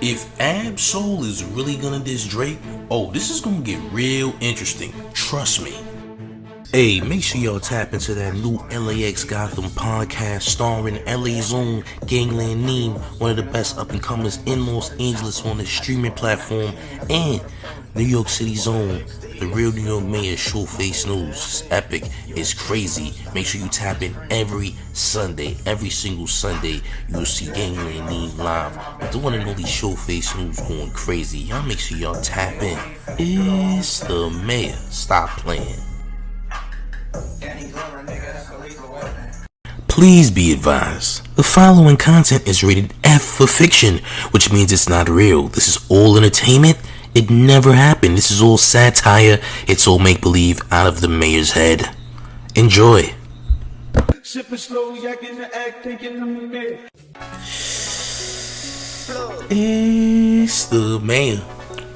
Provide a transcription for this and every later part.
If Ab-Soul is really gonna diss Drake, oh, this is gonna get real interesting. Trust me. Hey, make sure y'all tap into that new LAX Gotham podcast starring LA's own Gangland Neem, one of the best up-and-comers in Los Angeles on the streaming platform, and New York City's own, the real New York mayor, Showface News. It's epic. It's crazy. Make sure you tap in every Sunday. Every single Sunday, you'll see Gangland Neem live with the one and only Showface News going crazy. Y'all make sure y'all tap in. It's the mayor. Stop playing. Please be advised, the following content is rated F for fiction, which means it's not real. This is all entertainment. It never happened. This is all satire. It's all make-believe out of the mayor's head. Enjoy. It's the mayor.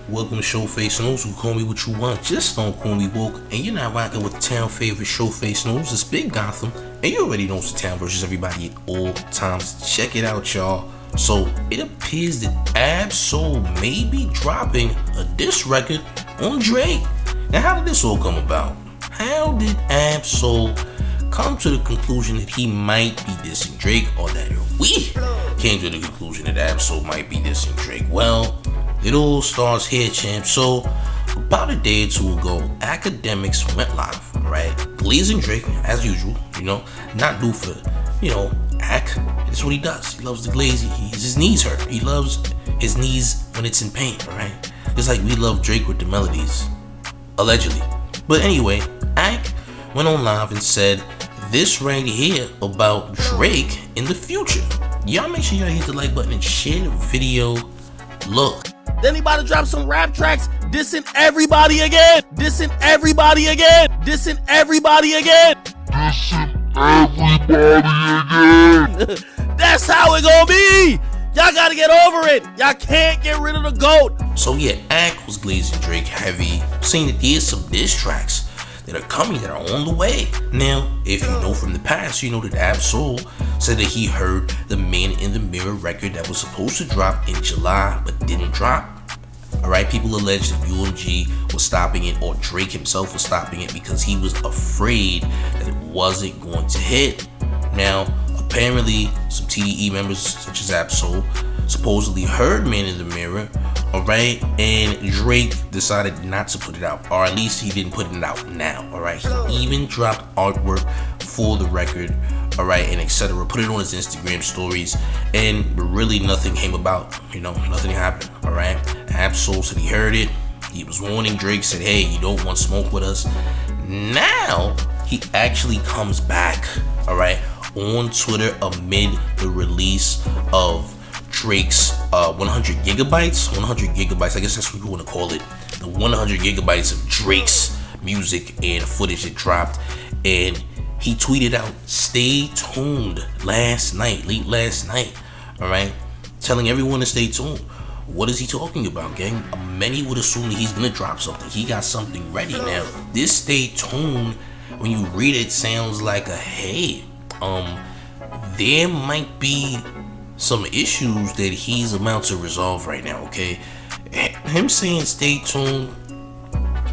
Welcome to Showface News. You call me what you want, just don't call me woke. And you're not rocking with the town favorite Showface News. It's Big Gotham, and you already know it's the town versus everybody at all times. Check it out, y'all. So it appears that Ab-Soul may be dropping a diss record on Drake. Now, how did this all come about? How did Ab-Soul come to the conclusion that he might be dissing Drake, or that we came to the conclusion that Ab-Soul might be dissing Drake? Well, it all starts here, champ. So, about a day or two ago, Akademiks went live, right? Glazing Drake, as usual, not do for, Ak. That's what he does. He loves the glaze. His knees hurt. He loves his knees when it's in pain, right? Just like we love Drake with the melodies. Allegedly. But anyway, Ak went on live and said this right here about Drake in the future. Y'all make sure y'all hit the like button and share the video. Look. Then he about to drop some rap tracks dissing everybody again. Dissing everybody again. Dissing everybody again. Dissing everybody again. That's how it gonna be. Y'all gotta get over it. Y'all can't get rid of the GOAT. So yeah, Ak was glazing Drake heavy, saying that there's some diss tracks that are coming, that are on the way. Now, if you know from the past, you know that Ab-Soul said that he heard the Man in the Mirror record that was supposed to drop in July but didn't drop. Alright, people allege that UMG was stopping it, or Drake himself was stopping it, because he was afraid that it wasn't going to hit. Now, apparently, some TDE members, such as Ab-Soul, supposedly heard Man in the Mirror, alright, and Drake decided not to put it out, or at least he didn't put it out now, alright. He even dropped artwork for the record, alright, and etc. Put it on his Instagram stories, and really nothing came about, nothing happened, alright. Ab-Soul said he heard it, he was warning Drake, said, hey, you don't want smoke with us. Now, he actually comes back, alright, on Twitter amid the release of Drake's 100 gigabytes, I guess that's what you want to call it, the 100 gigabytes of Drake's music and footage that dropped. And he tweeted out, stay tuned, late last night, alright, telling everyone to stay tuned. What is he talking about, gang? Many would assume that he's gonna drop something. He got something ready. Now, this stay tuned, when you read it, sounds like a hey, there might be some issues that he's about to resolve right now, okay? Him saying stay tuned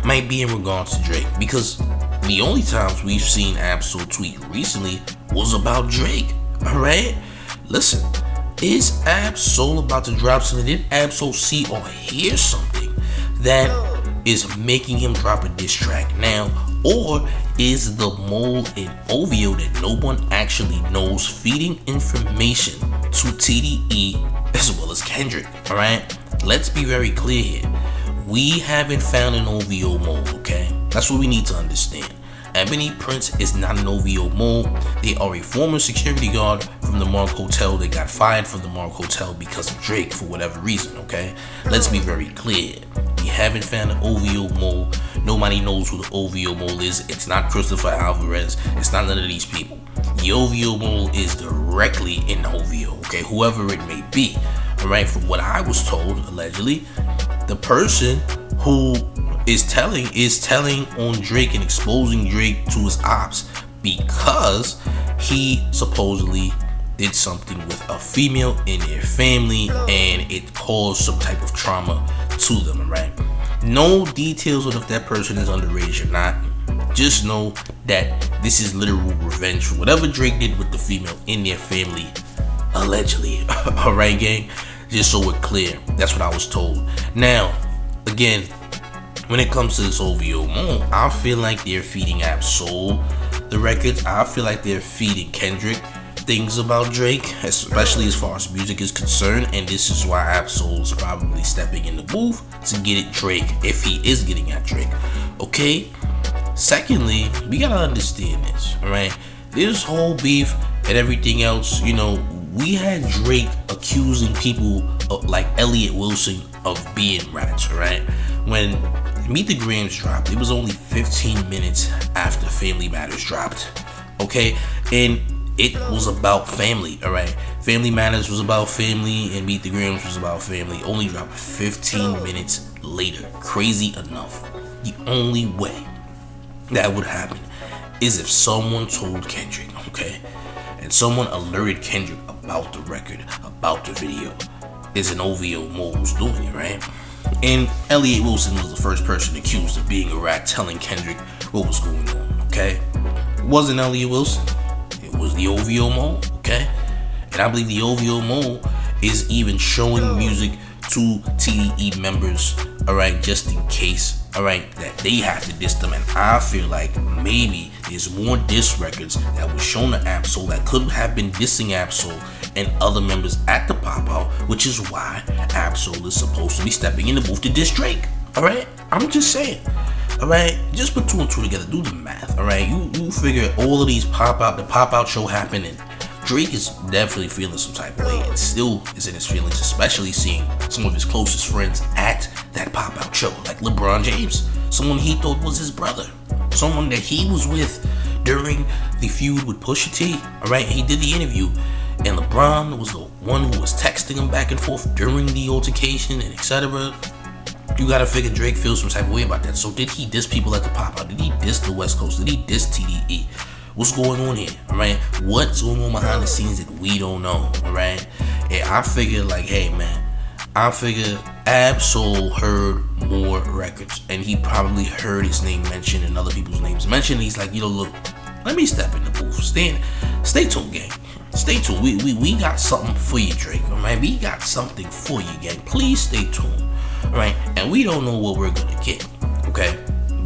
might be in regards to Drake, because the only times we've seen Ab-Soul tweet recently was about Drake, alright? Listen, is Ab-Soul about to drop something? Did Ab-Soul see or hear something that is making him drop a diss track now? Or is the mole in OVO that no one actually knows feeding information to TDE as well as Kendrick? Alright? Let's be very clear here. We haven't found an OVO mole, okay? That's what we need to understand. Ebony Prince is not an OVO mole. They are a former security guard from the Mark Hotel. They got fired from the Mark Hotel because of Drake for whatever reason, okay? Let's be very clear. We haven't found an OVO mole. Nobody knows who the OVO mole is. It's not Christopher Alvarez. It's not none of these people. The OVO mole is directly in OVO, okay? Whoever it may be. Alright, from what I was told, allegedly, the person who is telling on Drake and exposing Drake to his ops, because he supposedly did something with a female in their family and it caused some type of trauma to them, alright? No details on if that person is underage or not. Just know that this is literal revenge for whatever Drake did with the female in their family, allegedly. Alright, gang? Just so we're clear. That's what I was told. Now, again, when it comes to this OVO Mo, I feel like they're feeding Ab-Soul the records. I feel like they're feeding Kendrick things about Drake, especially as far as music is concerned, and this is why Ab-Soul is probably stepping in the booth to get at Drake, if he is getting at Drake. Okay? Secondly, we gotta understand this, alright? This whole beef and everything else, we had Drake accusing people of, like Elliott Wilson, of being rats, alright? When Meet the Grams dropped, it was only 15 minutes after Family Matters dropped, okay? And it was about family, alright? Family Matters was about family, and Meet the Grams was about family. Only dropped 15 minutes later. Crazy enough. The only way that would happen is if someone told Kendrick, okay? And someone alerted Kendrick about the record, about the video. There's an OVO Mo who's doing it, right? And Elliott Wilson was the first person accused of being a rat, telling Kendrick what was going on, okay? It wasn't Elliott Wilson. It was the OVO Mo, okay? And I believe the OVO Mo is even showing music to TDE members, alright, just in case, alright, that they have to diss them. And I feel like maybe there's more diss records that was shown to Ab-Soul that could have been dissing Ab-Soul and other members at the pop out, which is why Ab-Soul is supposed to be stepping in the booth to diss Drake, alright? I'm just saying. Alright, just put two and two together, do the math, alright? You figure all of these the pop out show happened, and Drake is definitely feeling some type of way and still is in his feelings, especially seeing some of his closest friends at that pop out show, like LeBron James, someone he thought was his brother, someone that he was with during the feud with Pusha T, alright? He did the interview, and LeBron was the one who was texting him back and forth during the altercation and etc. You gotta figure Drake feels some type of way about that. So did he diss people at the pop out? Did he diss the West Coast? Did he diss TDE? What's going on here? Alright? What's going on behind the scenes that we don't know? Alright? And I figure like, hey man, I figure Ab-Soul heard more records, and he probably heard his name mentioned and other people's names mentioned. He's like, look, let me step in the booth. Stay tuned, gang. Stay tuned. We got something for you, Drake. Alright? We got something for you, gang. Please stay tuned. Right, and we don't know what we're gonna get. Okay,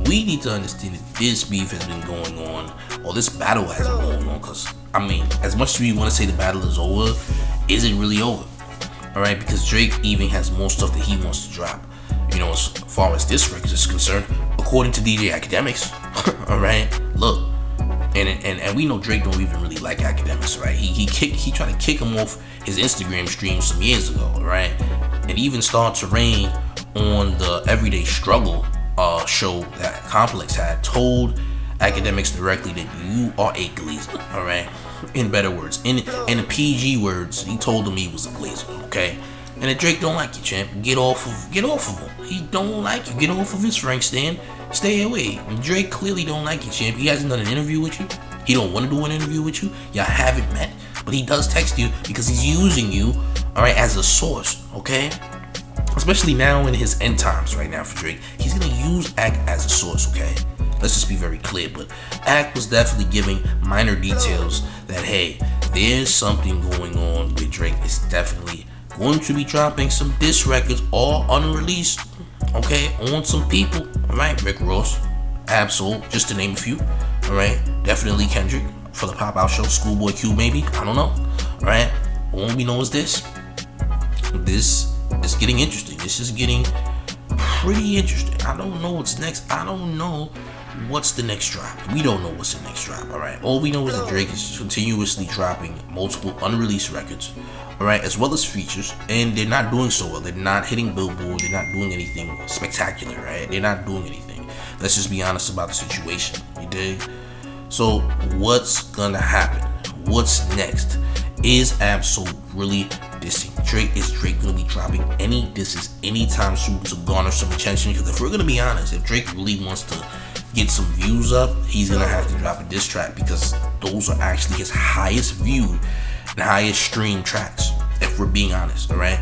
we need to understand that this beef has been going on, or this battle has been going on. Because I mean, as much as we want to say the battle is over, is it really over? All right, because Drake even has more stuff that he wants to drop. As far as this record is concerned, according to DJ Akademiks. All right, look, and we know Drake don't even really like Akademiks, right? He tried to kick him off his Instagram stream some years ago, right? And even started to rain on the Everyday Struggle show that Complex had, told Akademiks directly that you are a glazer, alright? In better words, in the PG words, he told him he was a glazer, okay? And that Drake don't like you, champ. Get off of him. He don't like you. Get off of his Frank stand. Stay away. And Drake clearly don't like you, champ. He hasn't done an interview with you. He don't want to do an interview with you. Y'all haven't met. But he does text you because he's using you, alright, as a source, okay? Especially now in his end times right now for Drake. He's going to use Ak as a source, okay? Let's just be very clear. But Ak was definitely giving minor details that, hey, there's something going on with Drake. It's definitely going to be dropping some diss records, all unreleased, okay, on some people, alright? Rick Ross, Ab-Soul, just to name a few, alright? Definitely Kendrick for the pop out show, Schoolboy Q maybe, I don't know, alright? All we know is this is getting interesting. This is getting pretty interesting. I don't know what's next. I don't know what's the next drop. We don't know what's the next drop, alright? All we know is that Drake is continuously dropping multiple unreleased records, alright, as well as features, and they're not doing so well. They're not hitting Billboard. They're not doing anything spectacular, right? They're not doing anything. Let's just be honest about the situation, you dig? So what's gonna happen? What's next? Is Ab-Soul really dissing Drake? Is Drake gonna be dropping any disses anytime soon to garner some attention? Because if we're gonna be honest, if Drake really wants to get some views up, he's gonna have to drop a diss track, because those are actually his highest viewed and highest streamed tracks, if we're being honest, alright?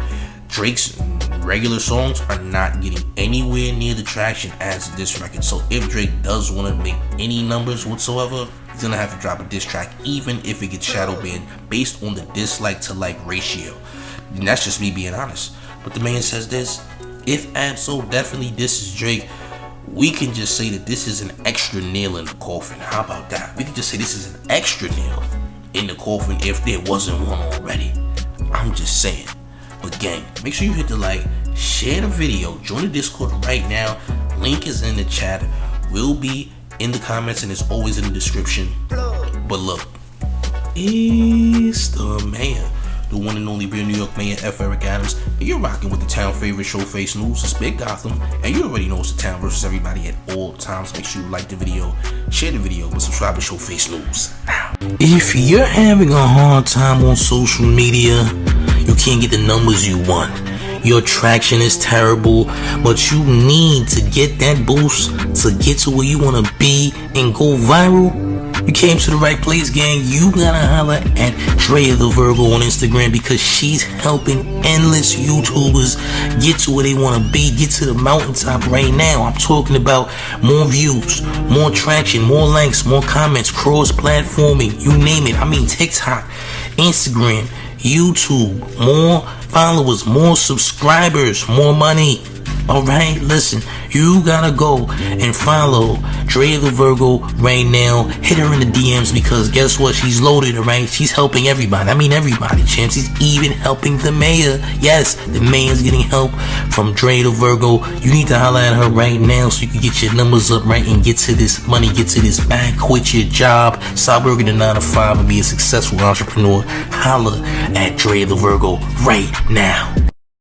Drake's regular songs are not getting anywhere near the traction as this record. So if Drake does want to make any numbers whatsoever, he's gonna have to drop a diss track, even if it gets shadow banned based on the dislike to like ratio. And that's just me being honest. But the man says this: if Ab-Soul definitely disses Drake, we can just say that this is an extra nail in the coffin. How about that? We can just say this is an extra nail in the coffin if there wasn't one already. I'm just saying. But gang, make sure you hit the like, share the video, join the Discord right now. Link is in the chat, will be in the comments, and it's always in the description. But look, it's the mayor, the one and only real New York Mayor F. Eric Adams, and you're rocking with the town favorite Showface News. It's Big Gotham, and you already know it's the town versus everybody at all times. Make sure you like the video, share the video, but subscribe to Showface News now. If you're having a hard time on social media, you can't get the numbers you want, your traction is terrible, but you need to get that boost to get to where you want to be and go viral, you came to the right place, gang. You gotta holler at Drea the Virgo on Instagram, because she's helping endless YouTubers get to where they want to be, get to the mountaintop right now. I'm talking about more views, more traction, more likes, more comments, cross-platforming, you name it. I mean TikTok, Instagram, YouTube, more followers, more subscribers, more money. Alright, listen, you gotta go and follow Drea the Virgo right now. Hit her in the DMs, because guess what? She's loaded, alright? She's helping everybody. I mean everybody, champs. She's even helping the mayor. Yes, the mayor's getting help from Drea the Virgo. You need to holler at her right now so you can get your numbers up, right, and get to this money, get to this bag, quit your job, stop working a 9 to 5 and be a successful entrepreneur. Holler at Drea the Virgo right now.